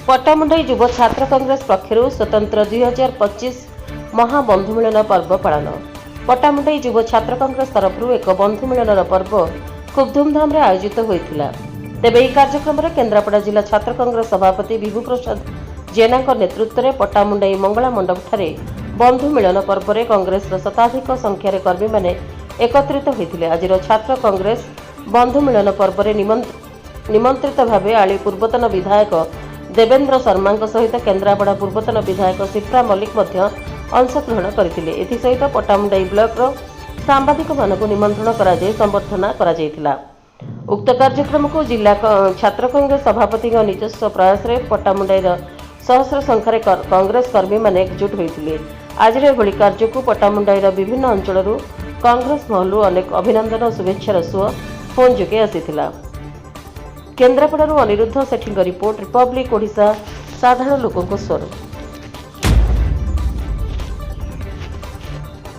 पट्टामुंडई युव छात्र कांग्रेस पक्षर स्वतंत्र 2025 महाबंधु मिलन पर्व पालन। पट्टामुंडई युव छात्र कांग्रेस तरफ एक बंधु मिलन पर्व खूब धूमधाम आयोजित होता। तेबे यह कार्यक्रम में केन्द्रापड़ा जिला छात्र कांग्रेस सभापति विभू प्रसाद जेना नेतृत्व में पट्टामुंडई मंगला मंडप ठारे बंधु मिलन पर्व में कांग्रेस शताधिक संख्यार कर्मी माने एकत्रित होते। आज छात्र कांग्रेस बंधु मिलन पर्व में निमंत्रित भाव आली पूर्वतन विधायक देवेंद्र शर्मा सहित केन्द्रापड़ा पूर्वतन विधायक सिप्रा मल्लिक अंशग्रहण करथिले। एथिसहित पट्टामुंडई ब्लॉक सांबादिक मानक निमंत्रण कराଯାଇ संबर्धना कराଯାଇଥିଲା। उक्त कार्यक्रम को जिला छात्र कांग्रेस सभापति निजस्व प्रयास में पट्टामुंडईर सहस्र संख्यार कांग्रेस कर्मी माने एकजुट होते। आज एभली कार्य को पट्टामुंडईर विभिन्न अंचल कांग्रेस महलू अनेक अभिनंदन और शुभेच्छार सुओ फोन जोगे आसीथिला। केन्द्रापड़ारू अनिरुद्ध सेठी रिपोर्ट रिपब्लिक ओडिशा साधारण लोकों स्वर।